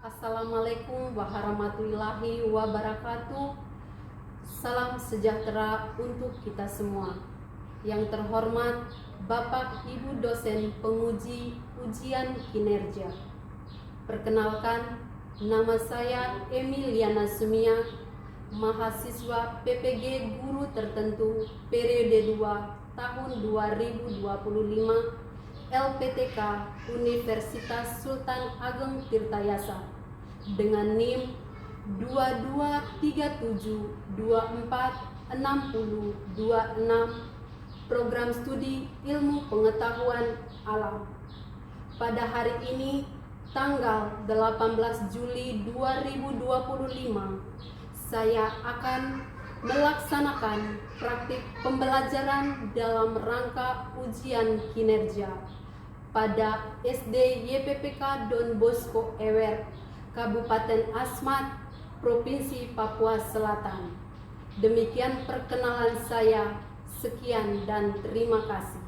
Assalamualaikum warahmatullahi wabarakatuh. Salam sejahtera untuk kita semua. Yang terhormat Bapak Ibu dosen penguji ujian kinerja. Perkenalkan, nama saya Emiliana Sumia, mahasiswa PPG Guru Tertentu periode 2 tahun 2025 LPTK Universitas Sultan Ageng Tirtayasa dengan NIM 2237246026 program studi ilmu pengetahuan alam. Pada hari ini tanggal 18 Juli 2025 saya akan melaksanakan praktik pembelajaran dalam rangka ujian kinerja pada SD YPPK Don Bosco Ewer, Kabupaten Asmat, Provinsi Papua Selatan. Demikian perkenalan saya. Sekian dan terima kasih.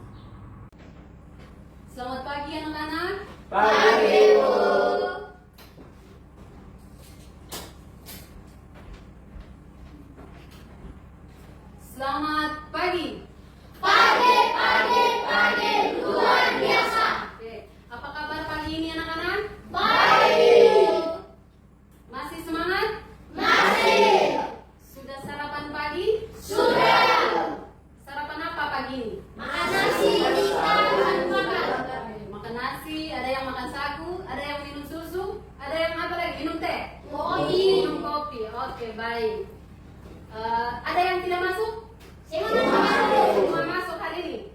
Selamat pagi anak-anak. Pagi, Bu. Selamat pagi. Pagi, luar biasa. Oke, apa kabar pagi ini anak-anak? Baik. Masih semangat? Masih. Sudah sarapan pagi? Sudah. Sarapan apa pagi ini? Makan nasi, ikan, makan. Makan nasi, ada yang makan sagu, ada yang minum susu, ada yang apa lagi? Minum teh? Kopi. Minum kopi. Oke, baik. Ada yang tidak masuk? Semua masuk hari ini?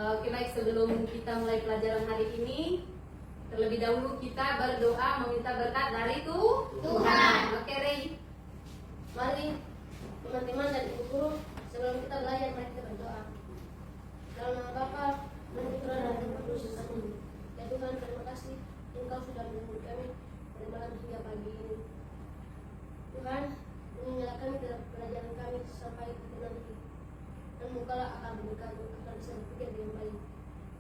Oke, baik. Sebelum kita mulai pelajaran hari ini, terlebih dahulu kita berdoa meminta berkat dari Tuhan. Oke, Rey. Mari teman-teman dan ibu guru, sebelum kita belajar mari kita berdoa. Dalam nama Bapa dan Putra dan Roh Kudus. Amin. Ya Tuhan, terima kasih Engkau sudah menyambut kami dari malam hingga pagi ini. Tuhan, bimbinglah kami dalam pelajaran kami sampai kita nanti. Dan bukalah akal bagi kami agar bisa berpikir dengan baik.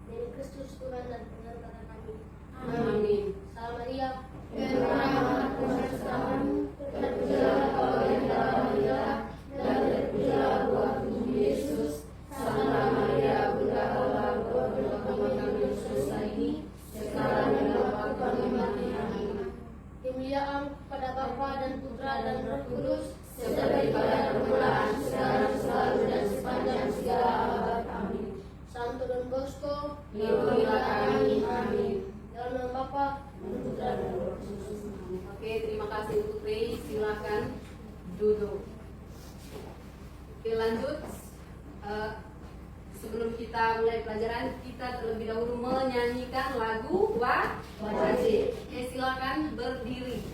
Demi Kristus Tuhan dan pengantar kami. Amin. Salam Maria. Berkah Tuhan bersamamu, terpujilah kau di antara wanita, dan terpujilah buah tubuh Yesus. Santa Maria, Bunda Allah, berdoakanlah kami dosa ini, sekarang dan waktu kami mati. Amin. Kemuliaan kepada Bapa dan Putra dan Roh Kudus, Seperti pada permulaan, sekarang, selalu, dan sepanjang segala abad. Amin. Santo Don Bosco, Lindungilah kami. Amin. dalam nama Bapa dan Putra dan Roh Kudus. Oke, terima kasih untuk Rey. Silakan duduk. Oke, lanjut. Sebelum kita mulai pelajaran, kita terlebih dahulu menyanyikan lagu wajib. Oke, silakan berdiri.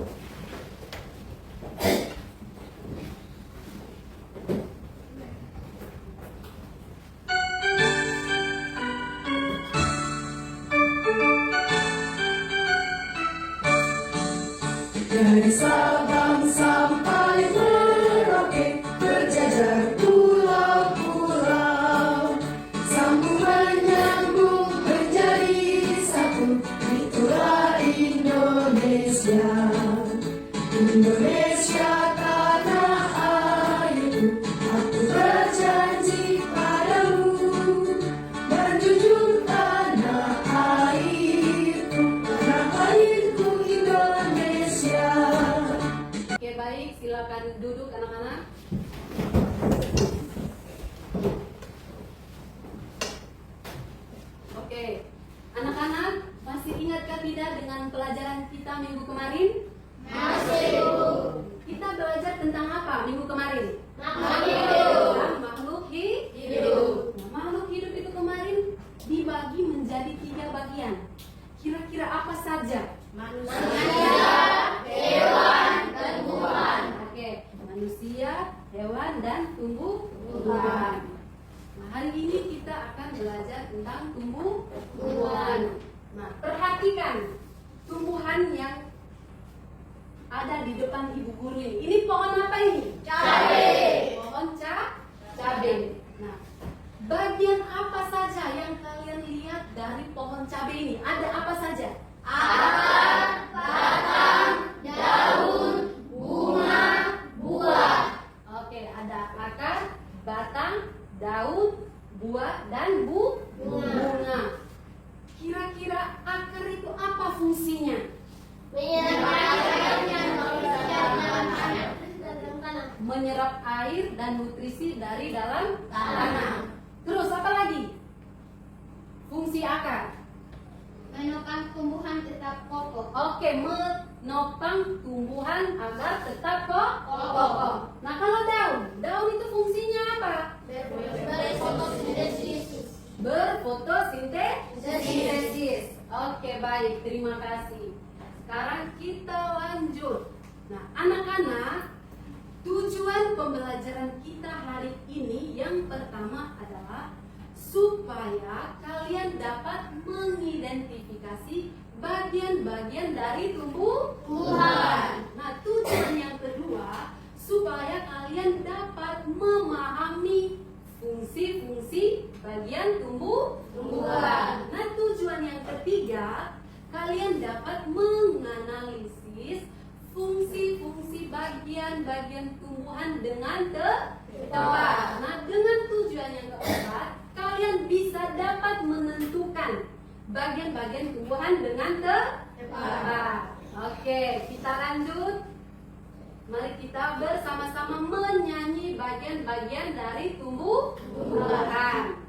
Dari Sabang sampai Merauke, berjajar pulau-pulau, sambung menyambung menjadi satu, itulah Indonesia. Indonesia tanah airku, aku berjanji padamu, menjunjung tanah airku Indonesia. Oke, baik. Silakan duduk anak-anak. Oke, anak-anak masih ingatkah tidak dengan pelajaran kita minggu kemarin? Masih, Bu. Kita belajar tentang apa minggu kemarin? Makhluk Makhluk hidup. Nah, makhluk hidup itu kemarin dibagi menjadi 3 bagian. Kira-kira apa saja? Manusia, hewan, tumbuhan. Oke, manusia, hewan, dan tumbuhan. Nah, hari ini kita akan belajar tentang tumbuhan. Nah, perhatikan tumbuhan yang ada di depan ibu guru ini. Ini pohon apa ini? Cabai. Pohon cabai. Nah, bagian apa saja yang kalian lihat dari pohon cabai ini? Ada apa saja? Akar, dari dalam tanah. Terus apa lagi? Fungsi akar. Menopang tumbuhan tetap kokoh. Oke, menopang tumbuhan agar tetap kokoh. Nah, kalau daun itu fungsinya apa? Berfotosintesis. Berfotosintesis. Oke, baik, terima kasih. Sekarang kita lanjut. Nah, anak-anak, tujuan pembelajaran kita hari ini yang pertama adalah supaya kalian dapat mengidentifikasi bagian-bagian dari tumbuhan. Nah, tujuan yang kedua supaya kalian dapat memahami fungsi-fungsi bagian tumbuhan. Nah, tujuan yang ketiga kalian dapat menganalisis fungsi-fungsi bagian-bagian tumbuhan dengan tepat. Nah, dengan tujuan yang keempat, kalian bisa dapat menentukan bagian-bagian tumbuhan dengan tepat. Oke, kita lanjut. Mari kita bersama-sama menyanyi bagian-bagian dari tumbuhan.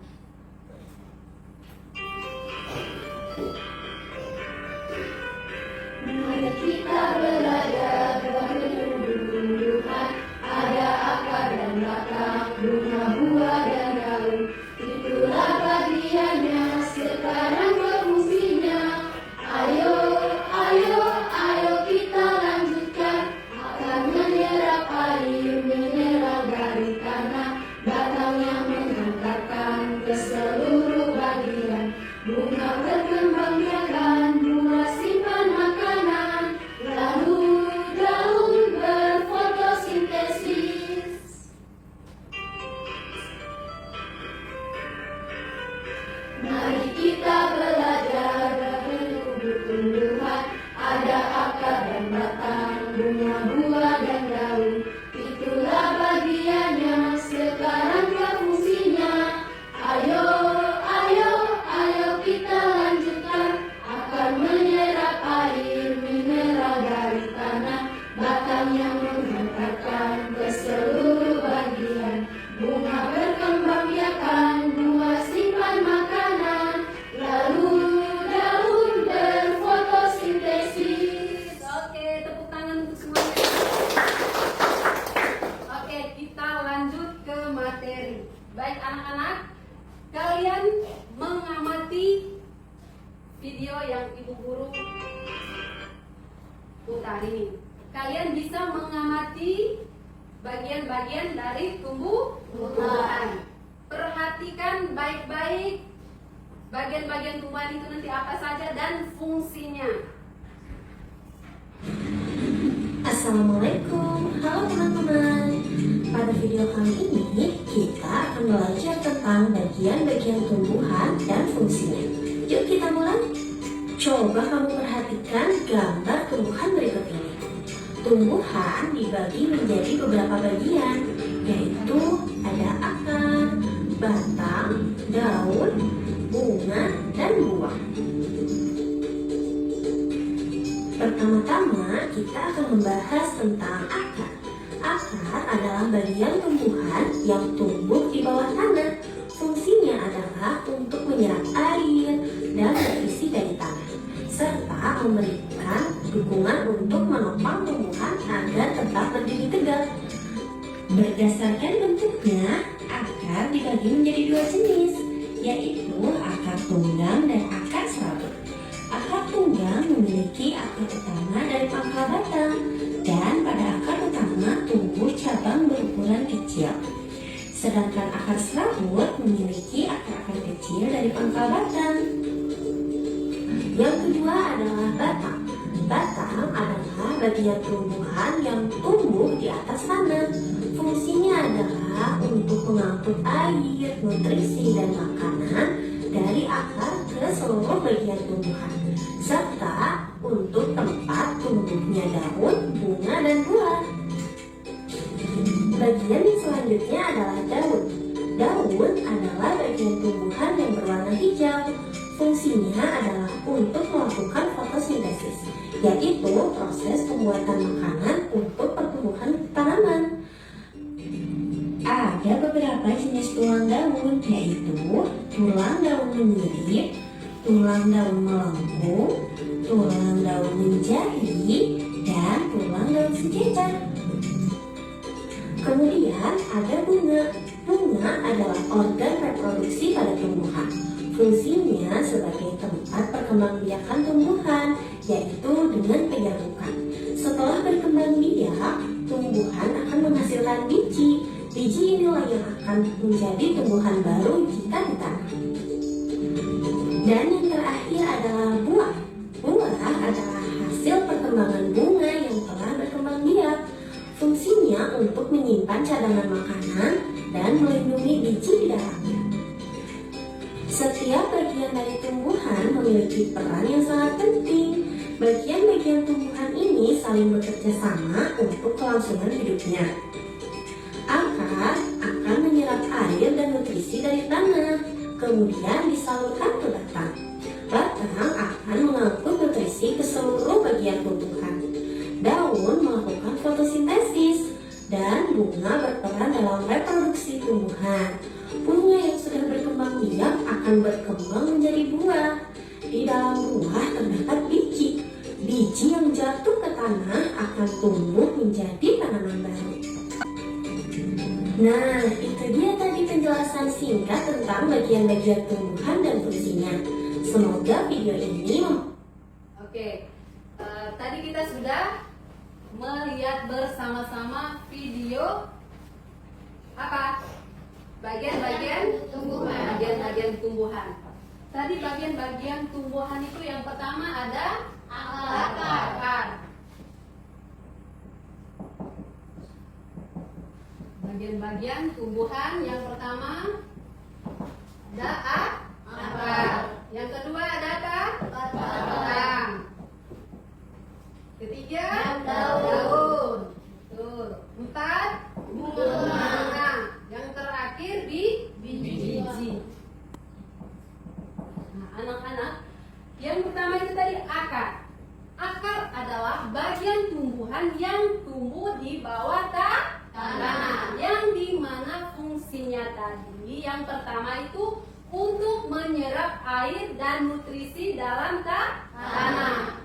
Mari kita belajar tumbuhan, ada akar dan batang, bunga, buah dan daun. Itulah bagiannya, sekarang berfungsinya. Ayo, ayo, ayo kita lanjutkan. Akan menyerap air mineral dari tanah, batangnya menghantarkan ke seluruh bagian. Bunga berkembang biakan, buah simpan makanan, lalu daun berfotosintesis. Mari kita belajar tumbuhan, ada akar dan batang, bunga, buah dan daun. Itulah bagiannya, sekarang berfungsinya. Ayo, ayo, ayo kita lanjutkan. Akan menyerap air mineral dari tanah, batangnya menghantarkan ke seluruh bagian. Bunga berkembang biakan, buah simpan makanan, lalu daun berfotosintesis. Oke, tepuk tangan untuk semuanya. Oke, kita lanjut ke materi. Baik anak-anak, kalian mengamati video yang Ibu Guru putar ini. Kalian bisa mengamati bagian-bagian dari tumbuhan. Perhatikan baik-baik bagian-bagian tumbuhan itu nanti apa saja dan fungsinya. Assalamualaikum, halo teman-teman. Pada video kali ini kita akan belajar tentang bagian-bagian tumbuhan dan fungsinya. Yuk kita mulai. Coba kamu perhatikan gambar tumbuhan berikut ini. Tumbuhan dibagi menjadi beberapa bagian, yaitu ada akar, batang, daun, bunga, dan buah. Pertama-tama kita akan membahas tentang akar. Akar adalah bagian tumbuhan yang tumbuh di bawah tanah. Fungsinya adalah untuk menyerap air dan nutrisi dari tanah, serta memberikan dukungan untuk menopang tumbuhan agar tetap berdiri tegak. Berdasarkan bentuknya, akar dibagi menjadi dua jenis, yaitu akar tunggang dan akar serabut. Akar tunggang memiliki akar utama dari pangkal batang, dan pada akar utama tumbuh cabang berukuran kecil. Sedangkan akar serabut memiliki akar-akar kecil dari pangkal batang. Yang kedua adalah batang. Batang adalah bagian tumbuhan yang tumbuh di atas tanah. Fungsinya adalah untuk mengangkut air, nutrisi, dan makanan dari akar ke seluruh bagian tumbuhan, serta untuk tempat tumbuhnya daun, bunga, dan buah. Bagian yang selanjutnya adalah daun. Daun adalah bagian tumbuhan yang berwarna hijau. Fungsinya adalah untuk melakukan fotosintesis, yaitu proses pembuatan makanan untuk pertumbuhan tanaman. Ada beberapa beberapa jenis tulang daun, yaitu tulang daun menyirik, tulang daun melengkung, tulang daun menjadi, dan tulang daun sejajar. Kemudian ada bunga. Bunga adalah organ reproduksi pada tumbuhan. Fungsinya sebagai tempat perkembangbiakan tumbuhan, yaitu dengan penyarukan. Setelah berkembang biak, tumbuhan akan menghasilkan biji. Biji inilah yang akan menjadi tumbuhan baru jika ditanam. Dan yang terakhir adalah buah. Buah adalah hasil perkembangan bunga yang telah berkembang biak. Fungsinya untuk menyimpan cadangan makanan dan melindungi biji di dalamnya. Setiap bagian dari tumbuhan memiliki peran yang sangat penting. Bagian-bagian tumbuhan ini saling bekerja sama untuk kelangsungan hidupnya. Akar akan menyerap air dan nutrisi dari tanah, kemudian disalurkan ke batang. Batang akan mengangkut nutrisi ke seluruh bagian tumbuhan. Daun melakukan fotosintesis, dan bunga berperan dalam reproduksi tumbuhan. Bunga yang sudah berkembang biak akan berkembang menjadi buah. Di dalam buah terdapat biji. Biji yang jatuh ke tanah akan tumbuh menjadi tanaman baru. Nah, itu dia tadi penjelasan singkat tentang bagian-bagian tumbuhan dan fungsinya. Semoga video ini Oke, tadi kita sudah melihat bersama-sama video apa? Bagian-bagian tumbuhan. Bagian-bagian tumbuhan. Tadi bagian-bagian tumbuhan itu yang pertama ada akar. Bagian-bagian tumbuhan yang pertama ada akar. Yang kedua ada apa? Batang. Ketiga daun. Tuh. 4 bunga. Yang terakhir biji. Nah, anak-anak, yang pertama itu tadi akar. Akar adalah bagian tumbuhan yang tumbuh di bawah tanah. Yang dimana fungsinya tadi yang pertama itu untuk menyerap air dan nutrisi dalam tanah.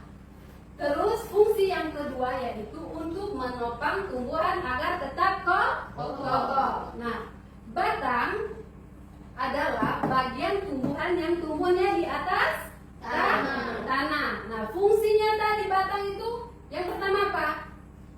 Terus fungsi yang kedua yaitu untuk menopang tumbuhan agar tetap kokoh. Nah, batang adalah bagian tumbuhan yang tumbuhnya di atas tanah. Nah, fungsinya tadi batang itu yang pertama apa?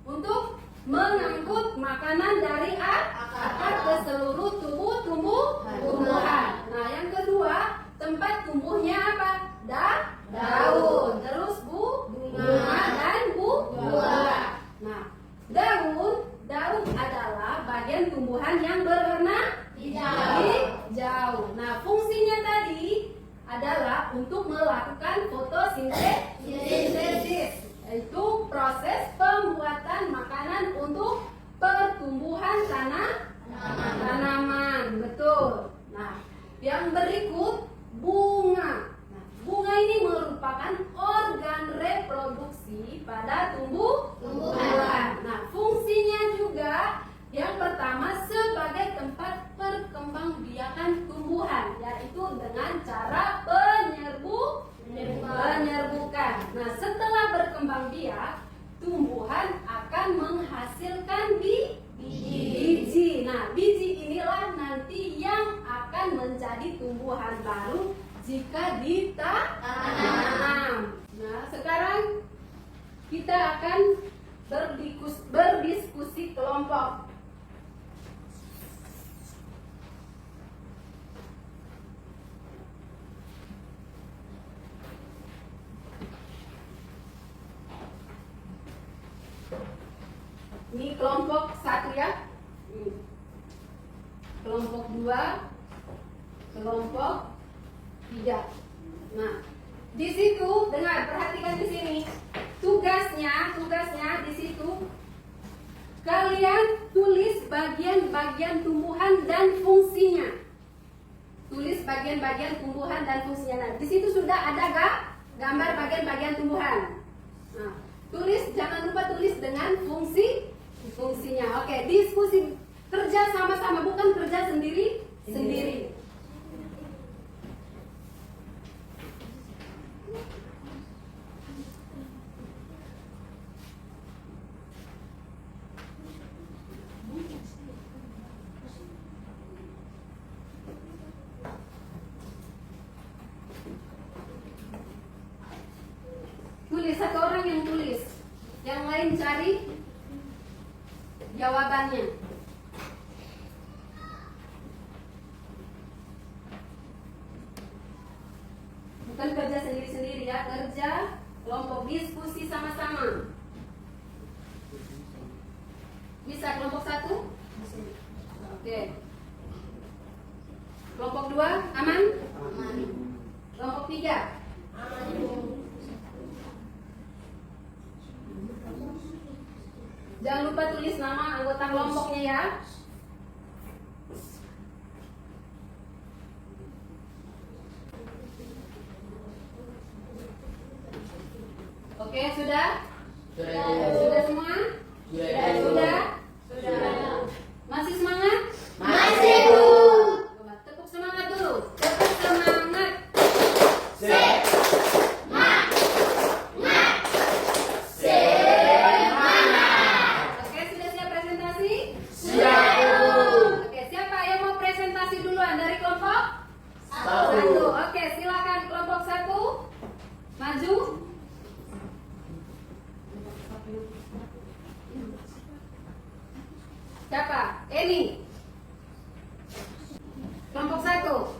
Untuk mengangkut makanan dari akar ke seluruh tumbuhan. Nah, yang kedua tempat tumbuhnya apa? Daun. Terus bunga dan buah. Nah, daun adalah bagian tumbuhan yang berwarna hijau. Nah, fungsinya tadi adalah untuk melakukan fotosintesis, yaitu proses pembuatan makanan untuk pertumbuhan tanaman. Betul. Nah, yang berikut bunga. Nah, bunga ini merupakan organ reproduksi pada tumbuhan. Nah, fungsinya juga yang pertama sebagai tempat perkembangbiakan tumbuhan, yaitu dengan cara penyerbukan. Nah, setelah berkembang biak, tumbuhan akan menghasilkan biji. Nah, biji inilah nanti yang akan menjadi tumbuhan baru jika ditanam. Nah, sekarang kita akan berdiskusi kelompok. Ini kelompok 1 ya. Kelompok 2, kelompok 3. Nah, di situ dengar, perhatikan di sini. Tugasnya di situ kalian tulis bagian-bagian tumbuhan dan fungsinya. Tulis bagian-bagian tumbuhan dan fungsinya. Nah, di situ sudah ada gambar bagian-bagian tumbuhan. Nah, jangan lupa tulis dengan fungsinya. Oke, diskusikan Kerja sama-sama, bukan kerja sendiri-sendiri. Tulis, satu orang yang tulis, yang lain cari jawabannya. Bukan kerja sendiri-sendiri ya, kerja kelompok, diskusi sama-sama. Bisa kelompok 1? Oke. Kelompok 2 aman? Aman. Kelompok 3? Aman. Jangan lupa tulis nama anggota kelompoknya ya. Oke, sudah? Sudah semua? Sudah? Masih semangat? Masih, Bu. Coba tepuk semangat dulu. Tepuk semangat. Oke, sudah siap presentasi? Oke, siapa yang mau presentasi duluan dari kelompok? 1. Oke, silakan kelompok 1 maju. Siapa? Eni. Kelompok 1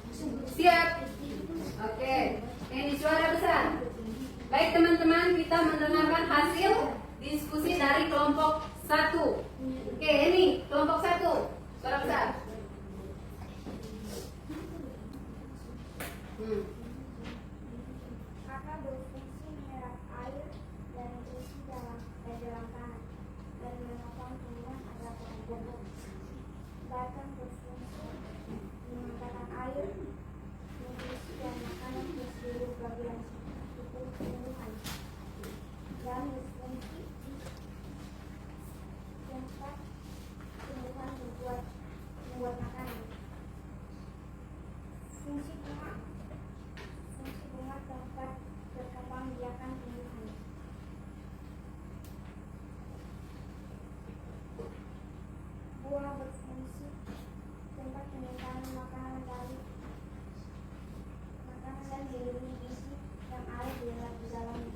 siap. Oke, Eni suara besar. Baik teman-teman, kita mendengarkan hasil diskusi dari kelompok 1. Oke, Eni, kelompok 1 suara besar. Akan berfungsi menyerap air dan nutrisi dalam tanah dan menopang tumbuhan agar tumbuh. Bahkan berfungsi mengantarkan air, nutrisi dan makanan ke seluruh bagian tubuh tumbuhan dan berfungsi tempat tumbuhan membuat makanan. Fungsi bunga tempat berkembang biakan tumbuhan. Buah berfungsi tempat penyimpanan makanan dan dilindungi gizi yang ada di dalamnya.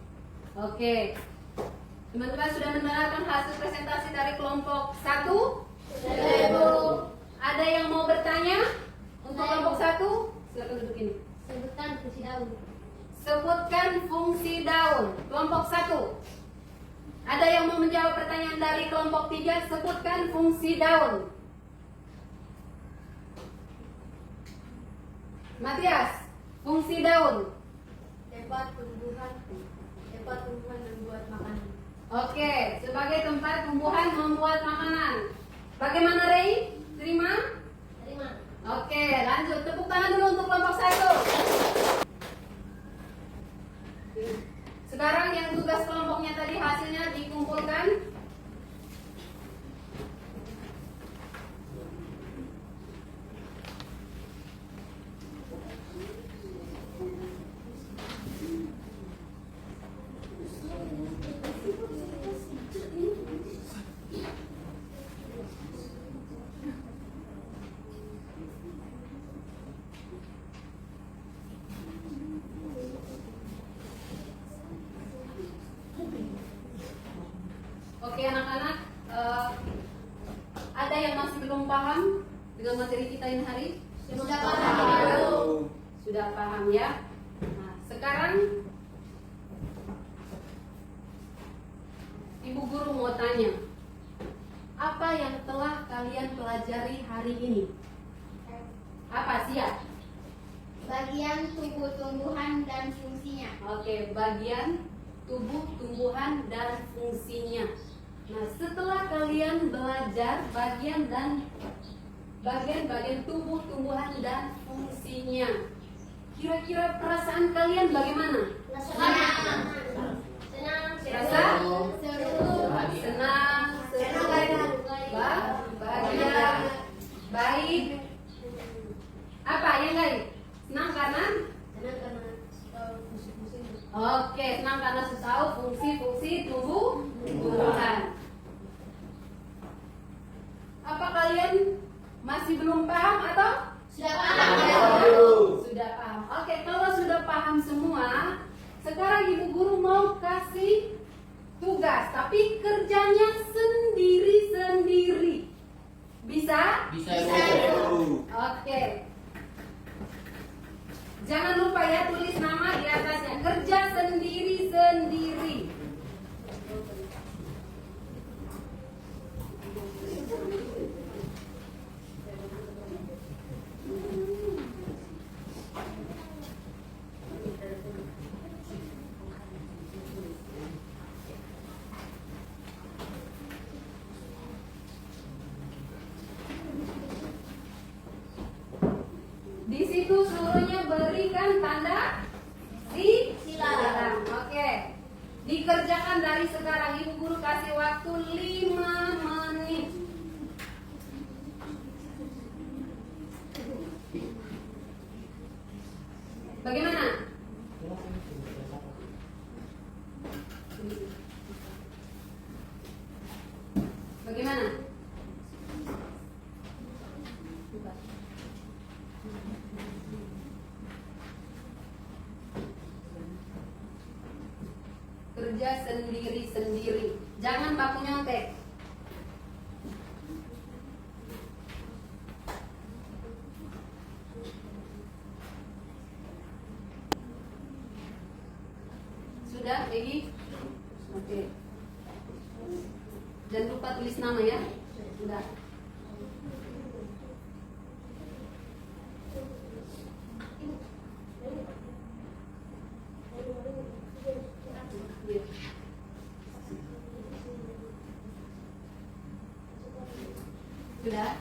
Oke. Teman-teman sudah mendengarkan hasil presentasi dari kelompok 1? Sudah, Bu. Ada yang mau bertanya untuk kelompok 1? Silakan duduk ini. Sebutkan fungsi daun. Sebutkan fungsi daun. Kelompok 1. Ada yang mau menjawab pertanyaan dari kelompok 3? Sebutkan fungsi daun. Matias, fungsi daun. Tempat tumbuhan membuat makanan. Oke, sebagai tempat tumbuhan membuat makanan. Bagaimana Rey? Terima? Terima. Oke, lanjut. Tepuk tangan dulu untuk kelompok 1. Sekarang yang tugas kelompoknya tadi hasilnya dikumpulkan. Oke anak-anak, ada yang masih belum paham dengan materi kita ini hari? Sudah paham. Sudah paham ya. Nah, sekarang Ibu Guru mau tanya, apa yang telah kalian pelajari hari ini? Apa siap? Bagian tubuh tumbuhan dan fungsinya. Oke, bagian tubuh tumbuhan dan fungsinya. Nah, setelah kalian belajar bagian tubuh tumbuhan dan fungsinya, kira-kira perasaan kalian bagaimana? Senang. Rasa? Seru. Senang, seru, bahagia, Oke, senang karena sudah tahu fungsi-fungsi tumbuhan. Apa kalian masih belum paham atau Sudah paham? sudah paham? Oke, kalau sudah paham semua, sekarang ibu guru mau kasih tugas, tapi kerjanya sendiri-sendiri. Bisa? Bisa. Oke. Jangan lupa ya, tulis nama di atasnya. Kerja sendiri-sendiri. Di situ seluruhnya berikan tanda silang. Oke. Dikerjakan dari sekarang. Ibu guru kasih waktu 5 menit. Bagaimana? Bagaimana? Kerja sendiri-sendiri. Jangan baku nyontek. Sudah, Egi? Oke. Jangan lupa tulis nama ya. Sudah. Sudah?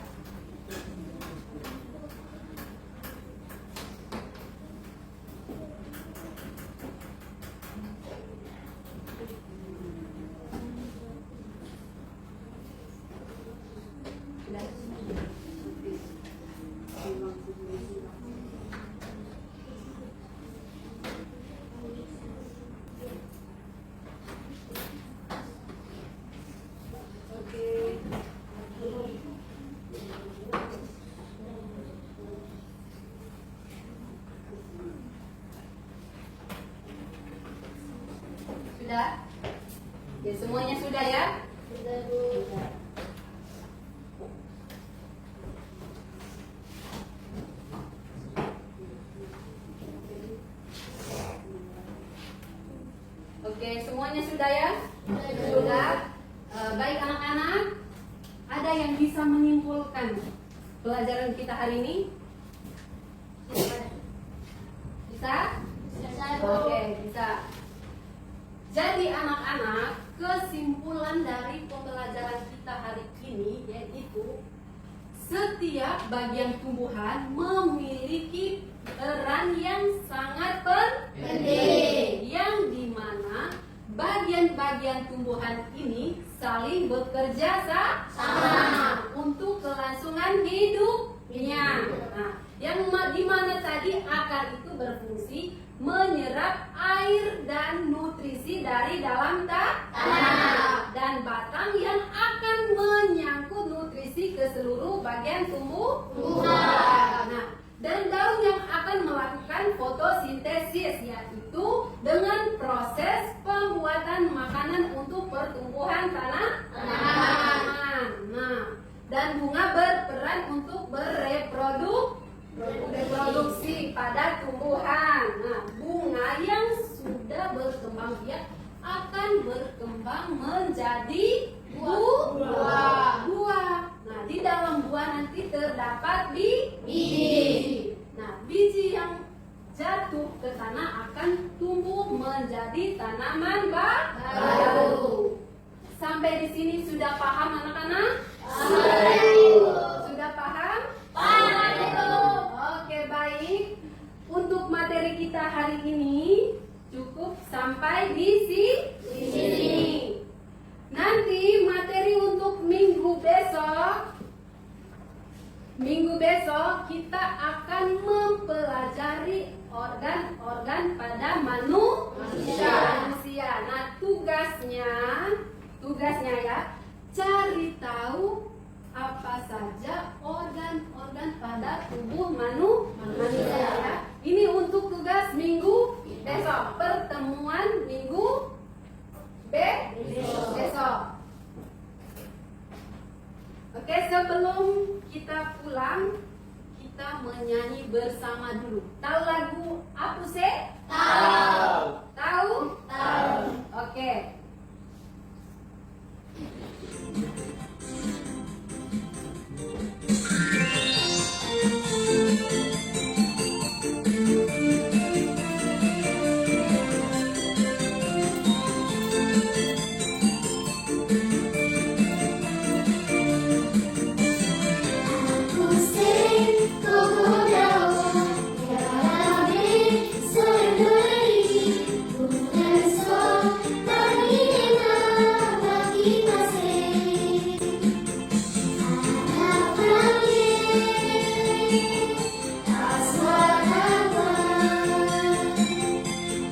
Sudah? Ya, semuanya sudah ya? Sudah, Bu. Oke, semuanya sudah ya? Sudah. Baik anak-anak, ada yang bisa menyimpulkan pelajaran kita hari ini? Bisa? Bisa, Bu. Oke, bisa. Jadi anak-anak, kesimpulan dari pembelajaran kita hari ini yaitu setiap bagian tumbuhan memiliki peran yang sangat penting, yang dimana bagian-bagian tumbuhan ini saling bekerja sama untuk kelangsungan hidupnya. Nah, yang dimana tadi akar itu berfungsi menyerap air dan nutrisi dari dalam tanah, dan batang yang akan menyangkut nutrisi ke seluruh bagian tumbuhan. Nah, dan daun yang akan melakukan fotosintesis, yaitu dengan proses pembuatan makanan untuk pertumbuhan tanaman. Nah, dan bunga berperan untuk bereproduksi pada tumbuhan. Nah, bunga yang sudah berkembang biak akan berkembang menjadi buah. Nah, di dalam buah nanti terdapat biji. Nah, biji yang jatuh ke tanah akan tumbuh menjadi tanaman baru. Sampai di sini sudah paham anak-anak? Sudah paham? Oke, baik. Untuk materi kita hari ini cukup sampai di sini. Nanti materi untuk minggu besok kita akan mempelajari organ-organ pada manusia. pertemuan minggu besok. Oke, sebelum kita pulang, kita menyanyi bersama dulu. Tahu lagu apa sih? Tahu. Tahu? Tahu. Oke. Aku sing kau tahu, tiada serdari, bukan so bagi enak bagi kasih. Harap lagi, aswarakan.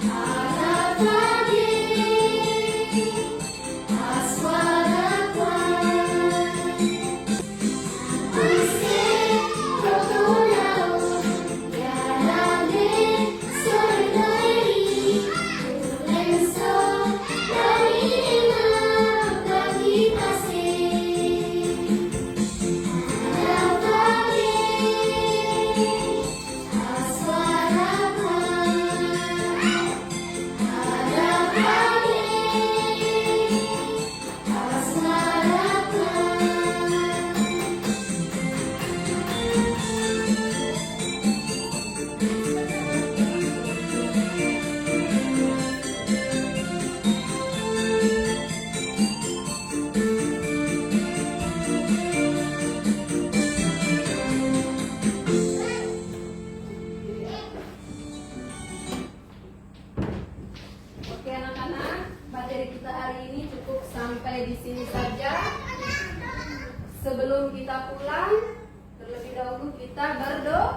Harap lagi, aswarakan. Oke anak-anak, materi kita hari ini cukup sampai di sini saja. Sebelum kita pulang, terlebih dahulu kita berdoa.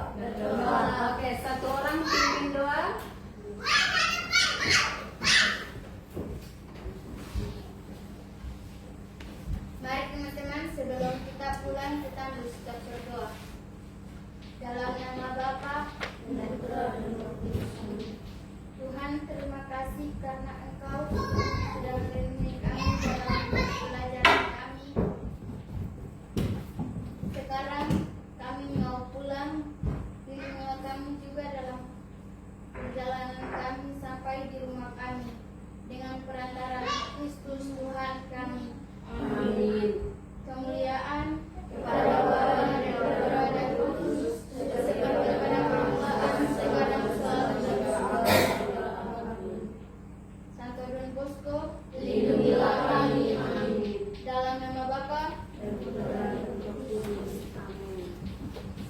Oke, satu orang pimpin doa. Mari teman-teman, sebelum kita pulang kita bersikap berdoa. Dalam nama Bapa dan Putra dan Roh Kudus. Tuhan, terima kasih karena Engkau sudah melindungi kami dalam pelajaran kami. Sekarang kami mau pulang, lindungilah kami juga dalam perjalanan kami sampai di rumah kami. Dengan perantara Kristus Tuhan kami. Amin. Kemuliaan kepada Bapa dan Putra dan Roh Kudus, seperti pada permulaan sekarang selalu. Santo Don Bosco, lindungilah kami. Amin. Dalam nama Bapa Dan Putra dan Roh Kudus. Amin.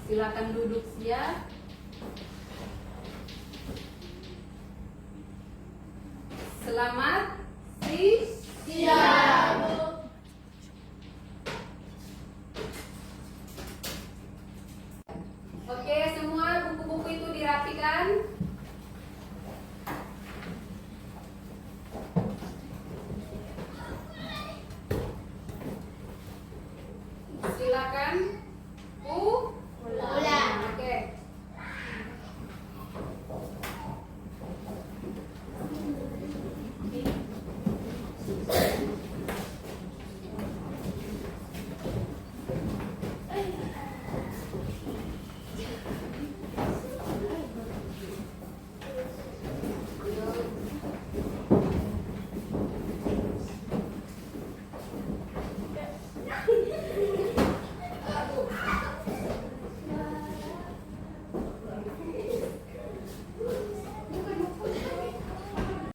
Silakan duduk ya. Selamat siang.